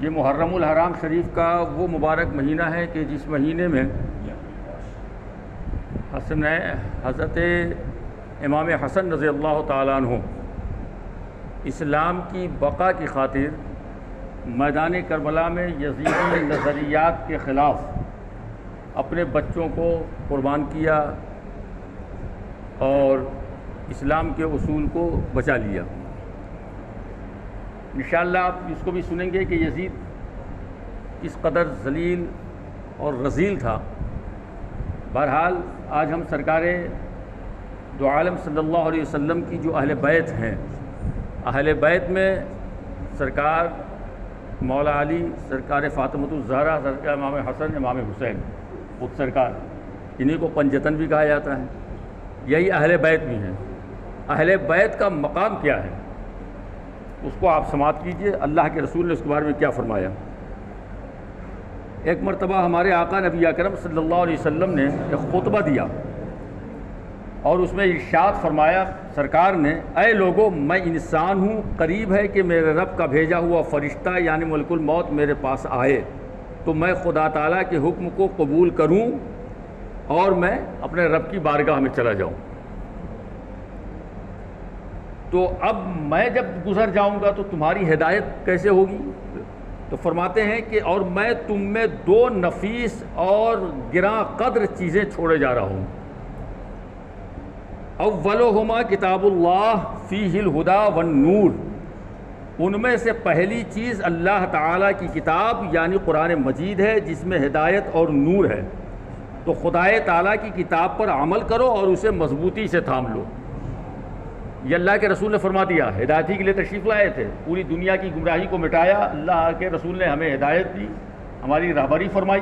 یہ محرم الحرام شریف کا وہ مبارک مہینہ ہے کہ جس مہینے میں حضرت امام حسن رضی اللہ تعالیٰ عنہ اسلام کی بقا کی خاطر میدان کربلا میں یزیدی نظریات کے خلاف اپنے بچوں کو قربان کیا اور اسلام کے اصول کو بچا لیا۔ انشاءاللہ آپ اس کو بھی سنیں گے کہ یزید کس قدر ذلیل اور رذیل تھا۔ بہرحال آج ہم سرکار دو عالم صلی اللہ علیہ وسلم کی جو اہل بیت ہیں، اہل بیت میں سرکار مولا علی، سرکار فاطمۃ الزہرا، سرکار امام حسن، امام حسین، خود سرکار، انہیں کو پنجتن بھی کہا جاتا ہے، یہی اہل بیت بھی ہیں۔ اہل بیت کا مقام کیا ہے اس کو آپ سماعت کیجئے، اللہ کے رسول نے اس کے بارے میں کیا فرمایا۔ ایک مرتبہ ہمارے آقا نبی اکرم صلی اللہ علیہ وسلم نے ایک خطبہ دیا اور اس میں ارشاد فرمایا سرکار نے، اے لوگو، میں انسان ہوں، قریب ہے کہ میرے رب کا بھیجا ہوا فرشتہ یعنی ملک الموت میرے پاس آئے تو میں خدا تعالیٰ کے حکم کو قبول کروں اور میں اپنے رب کی بارگاہ میں چلا جاؤں۔ تو اب میں جب گزر جاؤں گا تو تمہاری ہدایت کیسے ہوگی؟ تو فرماتے ہیں کہ اور میں تم میں دو نفیس اور گراں قدر چیزیں چھوڑے جا رہا ہوں۔ اولہما کتاب اللہ فیہ الہدی والنور، ان میں سے پہلی چیز اللہ تعالیٰ کی کتاب یعنی قرآن مجید ہے جس میں ہدایت اور نور ہے۔ تو خدائے تعالیٰ کی کتاب پر عمل کرو اور اسے مضبوطی سے تھام لو۔ یہ اللہ کے رسول نے فرما دیا، ہدایتی کے لیے تشریف لائے تھے، پوری دنیا کی گمراہی کو مٹایا، اللہ کے رسول نے ہمیں ہدایت دی، ہماری رہبری فرمائی۔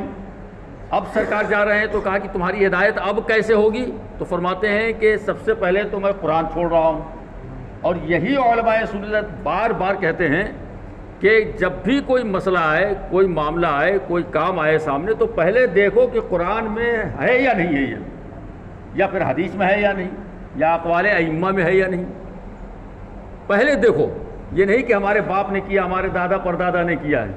اب سرکار جا رہے ہیں تو کہا کہ تمہاری ہدایت اب کیسے ہوگی؟ تو فرماتے ہیں کہ سب سے پہلے تو میں قرآن چھوڑ رہا ہوں، اور یہی علماء سنت بار بار کہتے ہیں کہ جب بھی کوئی مسئلہ آئے، کوئی معاملہ آئے، کوئی کام آئے سامنے تو پہلے دیکھو کہ قرآن میں ہے یا نہیں ہے، یہ یا پھر حدیث میں ہے یا نہیں، یا اقوال ائمہ میں ہے یا نہیں، پہلے دیکھو۔ یہ نہیں کہ ہمارے باپ نے کیا، ہمارے دادا پردادا نے کیا ہے،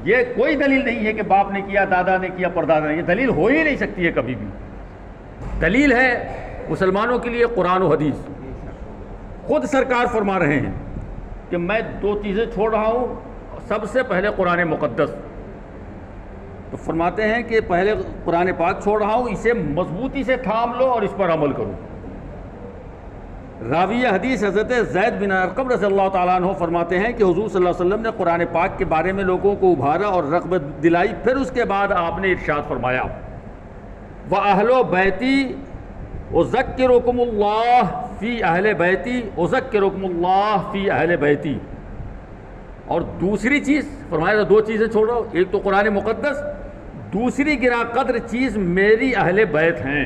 یہ کوئی دلیل نہیں ہے کہ باپ نے کیا، دادا نے کیا، پردادا نے، یہ دلیل ہو ہی نہیں سکتی ہے کبھی بھی۔ دلیل ہے مسلمانوں کے لیے قرآن و حدیث۔ خود سرکار فرما رہے ہیں کہ میں دو چیزیں چھوڑ رہا ہوں، سب سے پہلے قرآن مقدس۔ تو فرماتے ہیں کہ پہلے قرآن پاک چھوڑ رہا ہوں، اسے مضبوطی سے تھام لو اور اس پر عمل کرو۔ راوی حدیث حضرت زید بن ارقم رضی اللہ تعالیٰ عنہ فرماتے ہیں کہ حضور صلی اللہ علیہ وسلم نے قرآن پاک کے بارے میں لوگوں کو ابھارا اور رغبت دلائی، پھر اس کے بعد آپ نے ارشاد فرمایا، وَأَهْلُ بَيْتِي أُذَكِّرُكُمُ اللَّهَ فِي أَهْلِ بَيْتِي أُذَكِّرُكُمُ اللَّهَ فِي أَهْلِ بَيْتِي۔ اور دوسری چیز فرمایا، دو چیزیں چھوڑ رہا ہوں، ایک تو قرآن مقدس، دوسری گراں قدر چیز میری اہل بیت ہیں۔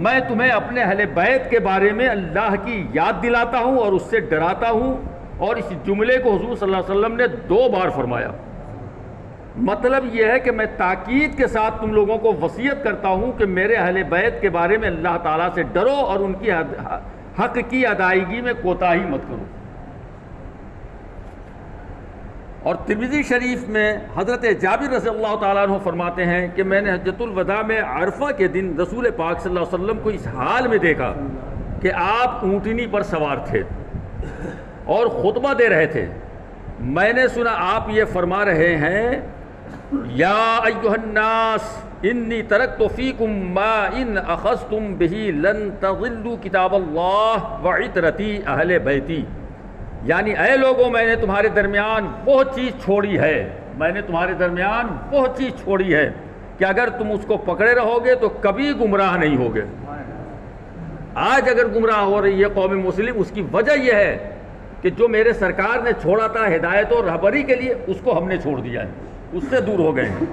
میں تمہیں اپنے اہل بیت کے بارے میں اللہ کی یاد دلاتا ہوں اور اس سے ڈراتا ہوں، اور اس جملے کو حضور صلی اللہ علیہ وسلم نے 2 بار فرمایا۔ مطلب یہ ہے کہ میں تاکید کے ساتھ تم لوگوں کو وصیت کرتا ہوں کہ میرے اہل بیت کے بارے میں اللہ تعالیٰ سے ڈرو اور ان کی حق کی ادائیگی میں کوتاہی مت کرو۔ اور ترمذی شریف میں حضرت جابر رضی اللہ تعالیٰ عنہ فرماتے ہیں کہ میں نے حجۃ الوداع میں عرفہ کے دن رسول پاک صلی اللہ علیہ وسلم کو اس حال میں دیکھا کہ آپ اونٹنی پر سوار تھے اور خطبہ دے رہے تھے۔ میں نے سنا آپ یہ فرما رہے ہیں، یا ایھا الناس انی ترکت فیکم ما ان اخذتم بہ لن تضلوا کتاب اللہ وعطرتی اہل بیتی، یعنی اے لوگوں، میں نے تمہارے درمیان وہ چیز چھوڑی ہے، میں نے تمہارے درمیان وہ چیز چھوڑی ہے کہ اگر تم اس کو پکڑے رہو گے تو کبھی گمراہ نہیں ہوگے۔ آج اگر گمراہ ہو رہی ہے قوم مسلم، اس کی وجہ یہ ہے کہ جو میرے سرکار نے چھوڑا تھا ہدایت اور رہبری کے لیے، اس کو ہم نے چھوڑ دیا ہے، اس سے دور ہو گئے ہیں۔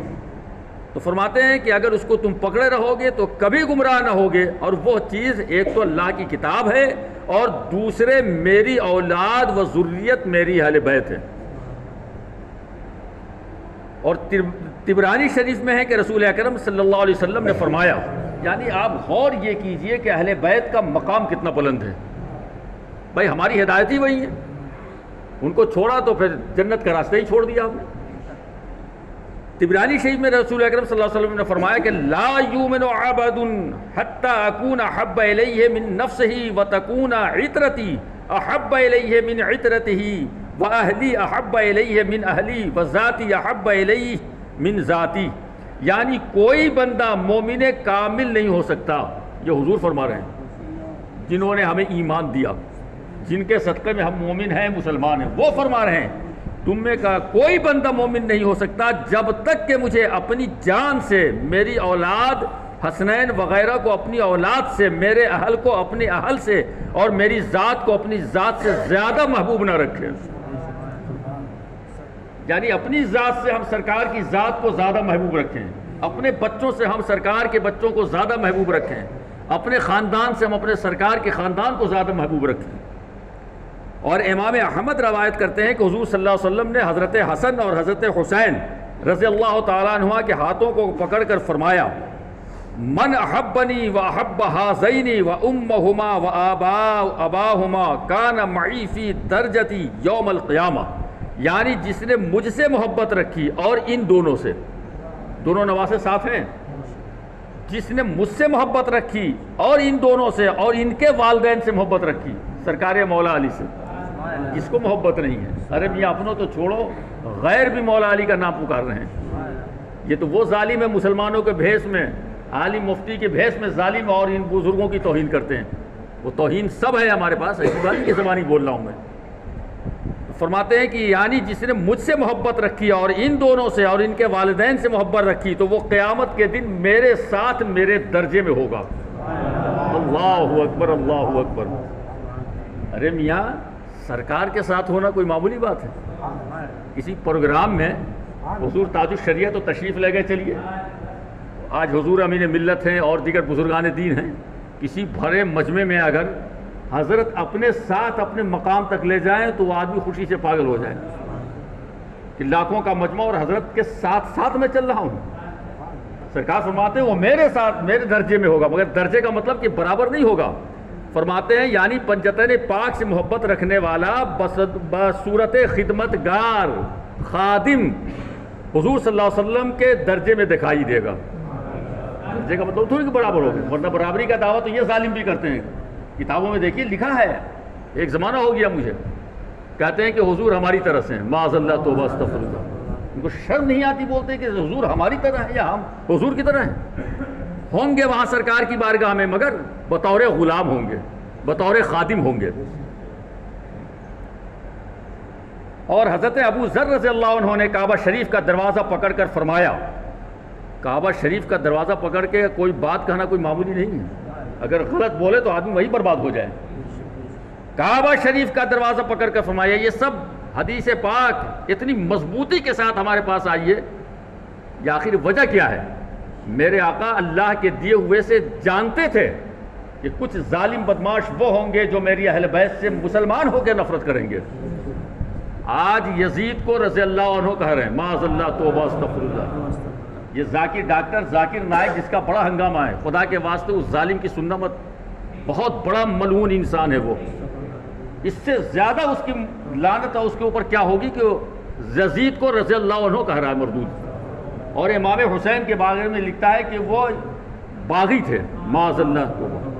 تو فرماتے ہیں کہ اگر اس کو تم پکڑے رہو گے تو کبھی گمراہ نہ ہوگے، اور وہ چیز ایک تو اللہ کی کتاب ہے اور دوسرے میری اولاد و ذریت میری اہل بیت ہے۔ اور طبرانی شریف میں ہے کہ رسول اکرم صلی اللہ علیہ وسلم نے فرمایا، یعنی آپ غور یہ کیجئے کہ اہل بیت کا مقام کتنا بلند ہے۔ بھائی ہماری ہدایت ہی وہی ہے، ان کو چھوڑا تو پھر جنت کا راستہ ہی چھوڑ دیا آپ نے۔ طبرانی شریف میں رسول اکرم صلی اللہ علیہ وسلم نے فرمایا کہ لا یؤمن عبد حتی اکون احب الیہ من نفسہ وتکون عطرتی احب الیہ من عطرتہ واہلی احب الیہ من اہلی وذاتی احب الیہ من ذاتی، یعنی کوئی بندہ مومن کامل نہیں ہو سکتا، یہ حضور فرما رہے ہیں جنہوں نے ہمیں ایمان دیا، جن کے صدقے میں ہم مومن ہیں، مسلمان ہیں، وہ فرما رہے ہیں تم میں کا کوئی بندہ مومن نہیں ہو سکتا جب تک کہ مجھے اپنی جان سے، میری اولاد حسنین وغیرہ کو اپنی اولاد سے، میرے اہل کو اپنے اہل سے، اور میری ذات کو اپنی ذات سے زیادہ محبوب نہ رکھے۔ یعنی اپنی ذات سے ہم سرکار کی ذات کو زیادہ محبوب رکھیں، اپنے بچوں سے ہم سرکار کے بچوں کو زیادہ محبوب رکھیں، اپنے خاندان سے ہم اپنے سرکار کے خاندان کو زیادہ محبوب رکھیں۔ اور امام احمد روایت کرتے ہیں کہ حضور صلی اللہ علیہ وسلم نے حضرت حسن اور حضرت حسین رضی اللہ تعالیٰ عنہ کے ہاتھوں کو پکڑ کر فرمایا من احبنی و احب ہذین و امہما و اباہما کان معی فی درجتی یوم القیامہ، یعنی جس نے مجھ سے محبت رکھی اور ان دونوں سے، دونوں نواسے ساتھ ہیں، جس نے مجھ سے محبت رکھی اور ان دونوں سے اور ان کے والدین سے محبت رکھی، سرکار مولا علی سے، جس کو محبت نہیں ہے، ارے میاں اپنوں تو چھوڑو، غیر بھی مولا علی کا نام پکار رہے ہیں۔ یہ تو وہ ظالم ہے مسلمانوں کے بھیس میں، عالم مفتی کے بھیس میں ظالم، اور ان بزرگوں کی توہین کرتے ہیں۔ وہ توہین سب ہے ہمارے پاس، ایسی بات کی زبانی بول رہا ہوں میں۔ فرماتے ہیں کہ یعنی جس نے مجھ سے محبت رکھی اور ان دونوں سے اور ان کے والدین سے محبت رکھی تو وہ قیامت کے دن میرے ساتھ میرے درجے میں ہوگا۔ اللہ اکبر، اللہ اکبر۔ ارے میاں سرکار کے ساتھ ہونا کوئی معمولی بات ہے؟ کسی پروگرام میں حضور تاج الشریعہ تو تشریف لے گئے، چلیے آج حضور امین ملت ہیں اور دیگر بزرگان دین ہیں، کسی بھرے مجمع میں اگر حضرت اپنے ساتھ اپنے مقام تک لے جائیں تو وہ آدمی خوشی سے پاگل ہو جائے کہ لاکھوں کا مجمع اور حضرت کے ساتھ ساتھ میں چل رہا ہوں۔ سرکار فرماتے ہیں وہ میرے ساتھ میرے درجے میں ہوگا، مگر درجے کا مطلب کہ برابر نہیں ہوگا۔ فرماتے ہیں یعنی پنجتین پاک سے محبت رکھنے والا بصورت خدمت گار خادم حضور صلی اللہ علیہ وسلم کے درجے میں دکھائی دے گا۔ درجے کا مطلب تھوڑی کہ برابر ہوگا، ورنہ برابری کا دعویٰ تو یہ ظالم بھی کرتے ہیں۔ کتابوں میں دیکھیے لکھا ہے، ایک زمانہ ہو گیا مجھے، کہتے ہیں کہ حضور ہماری طرح سے ہیں، معاذ اللہ توبہ استغفر اللہ۔ ان کو شرم نہیں آتی، بولتے ہیں کہ حضور ہماری طرح ہے یا ہم حضور کی طرح ہیں؟ ہوں گے وہاں سرکار کی بارگاہ میں، مگر بطور غلام ہوں گے، بطور خادم ہوں گے۔ اور حضرت ابو ذر رضی اللہ عنہ نے کعبہ شریف کا دروازہ پکڑ کر فرمایا، کعبہ شریف کا دروازہ پکڑ کے کوئی بات کہنا کوئی معمولی نہیں ہے، اگر غلط بولے تو آدمی وہی برباد ہو جائے۔ کعبہ شریف کا دروازہ پکڑ کر فرمایا، یہ سب حدیث پاک اتنی مضبوطی کے ساتھ ہمارے پاس آئی ہے، یہ آخر وجہ کیا ہے؟ میرے آقا اللہ کے دیے ہوئے سے جانتے تھے کہ کچھ ظالم بدماش وہ ہوں گے جو میری اہل بیت سے مسلمان ہو کے نفرت کریں گے۔ آج یزید کو رضی اللہ عنہ کہہ رہے ہیں، معاذ اللہ توبہ استغفر اللہ۔ یہ ذاکر ڈاکٹر ذاکر نائک جس کا بڑا ہنگامہ ہے، خدا کے واسطے اس ظالم کی سننا مت، بہت بڑا ملعون انسان ہے وہ۔ اس سے زیادہ اس کی لعنت اس کے اوپر کیا ہوگی کہ یزید کو رضی اللہ عنہ کہہ رہا ہے مردود۔ اور امام حسین کے بارے میں لکھتا ہے کہ وہ باغی تھے، معاذ اللہ،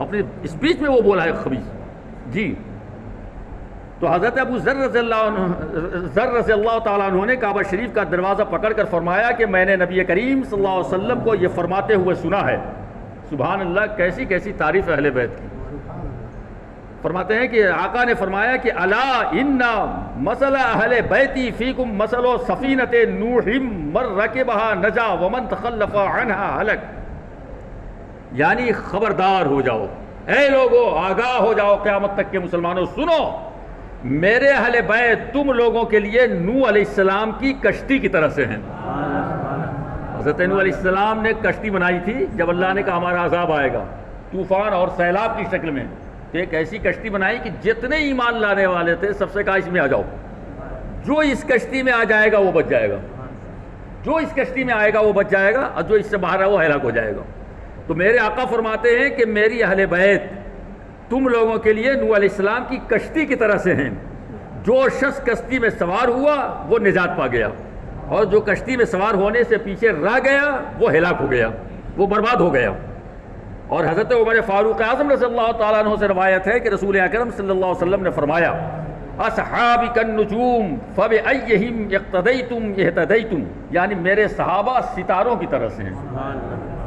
اپنی اسپیچ میں وہ بولا ہے خبیث۔ جی تو حضرت ابو ذر رضی اللہ تعالیٰ عنہ نے کعبہ شریف کا دروازہ پکڑ کر فرمایا کہ میں نے نبی کریم صلی اللہ علیہ وسلم کو یہ فرماتے ہوئے سنا ہے۔ سبحان اللہ، کیسی کیسی تعریف اہل بیت کی۔ فرماتے ہیں کہ آقا نے فرمایا کہ الا ان مسئلہ اہل بیتی فیکم مسئلہ سفینۃ نوح من رکبہا نجا ومن تخلف عنہا ہلک، یعنی خبردار ہو جاؤ اے لوگو، آگاہ ہو جاؤ قیامت تک کے مسلمانوں، سنو میرے اہل بیت تم لوگوں کے لیے نوح علیہ السلام کی کشتی کی طرح سے ہیں۔ حضرت نوح علیہ السلام نے کشتی بنائی تھی جب اللہ نے کہا ہمارا عذاب آئے گا، طوفان اور سیلاب کی شکل میں، تو ایک ایسی کشتی بنائی کہ جتنے ایمان لانے والے تھے سب سے کہا اس میں آ جاؤ، جو اس کشتی میں آ جائے گا وہ بچ جائے گا، جو اس کشتی میں آئے گا وہ بچ جائے گا، اور جو اس سے باہر ہے وہ ہلاک ہو جائے گا۔ تو میرے آقا فرماتے ہیں کہ میری اہل بیت تم لوگوں کے لیے نوح علیہ السلام کی کشتی کی طرح سے ہیں، جو شخص کشتی میں سوار ہوا وہ نجات پا گیا، اور جو کشتی میں سوار ہونے سے پیچھے رہ گیا وہ ہلاک ہو گیا، وہ برباد ہو گیا۔ اور حضرت عمر فاروق اعظم رضی اللہ تعالیٰ عنہ سے روایت ہے کہ رسول اکرم صلی اللہ علیہ وسلم نے فرمایا اصحابی کالنجوم فبأیہم اقتدیتم اہتدیتم، یعنی میرے صحابہ ستاروں کی طرح سے ہیں۔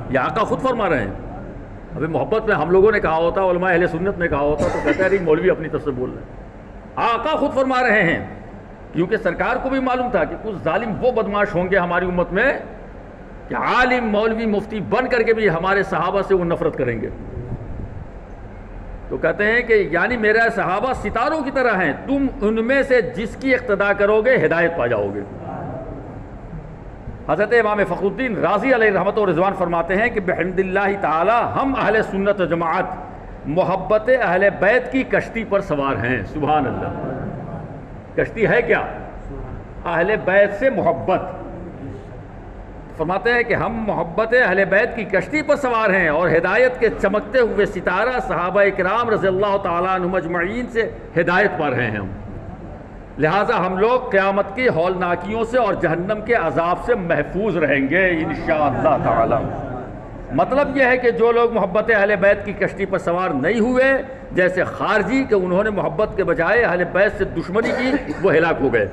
یہ آقا خود فرما رہے ہیں۔ ابھی محبت میں ہم لوگوں نے کہا ہوتا، علماء اہل سنت نے کہا ہوتا تو کہتا ہے مولوی اپنی طرف سے بول رہے ہیں۔ آقا خود فرما رہے ہیں، کیونکہ سرکار کو بھی معلوم تھا کہ کچھ ظالم وہ بدماش ہوں گے ہماری امت میں کہ عالم مولوی مفتی بن کر کے بھی ہمارے صحابہ سے وہ نفرت کریں گے۔ تو کہتے ہیں کہ یعنی میرے صحابہ ستاروں کی طرح ہیں، تم ان میں سے جس کی اقتداء کرو گے ہدایت پا جاؤ گے۔ حضرت امام فخر الدین رازی علیہ رحمت و رضوان فرماتے ہیں کہ بحمد اللہ تعالی ہم اہل سنت و جماعت محبت اہل بیت کی کشتی پر سوار ہیں۔ سبحان اللہ۔ کشتی ہے کیا؟ اہل بیت سے محبت۔ فرماتے ہیں کہ ہم محبت اہل بیت کی کشتی پر سوار ہیں اور ہدایت کے چمکتے ہوئے ستارہ صحابہ اکرام رضی اللہ تعالیٰ عنہم اجمعین سے ہدایت پا رہے ہیں ہم، لہٰذا ہم لوگ قیامت کی ہولناکیوں سے اور جہنم کے عذاب سے محفوظ رہیں گے انشاءاللہ تعالی۔ مطلب یہ ہے کہ جو لوگ محبت اہل بیت کی کشتی پر سوار نہیں ہوئے، جیسے خارجی کہ انہوں نے محبت کے بجائے اہل بیت سے دشمنی کی، وہ ہلاک ہو گئے،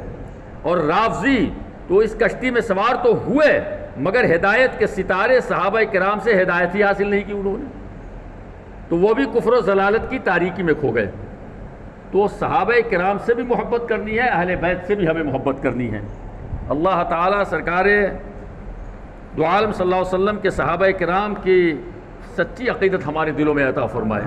اور رافضی تو اس کشتی میں سوار تو ہوئے مگر ہدایت کے ستارے صحابہ کرام سے ہدایت ہی حاصل نہیں کی انہوں نے، تو وہ بھی کفر و ضلالت کی تاریکی میں کھو گئے۔ تو صحابہ کرام سے بھی محبت کرنی ہے، اہل بیت سے بھی ہمیں محبت کرنی ہے۔ اللہ تعالیٰ سرکار دو عالم صلی اللہ علیہ وسلم کے صحابہ کرام کی سچی عقیدت ہمارے دلوں میں عطا فرمائے۔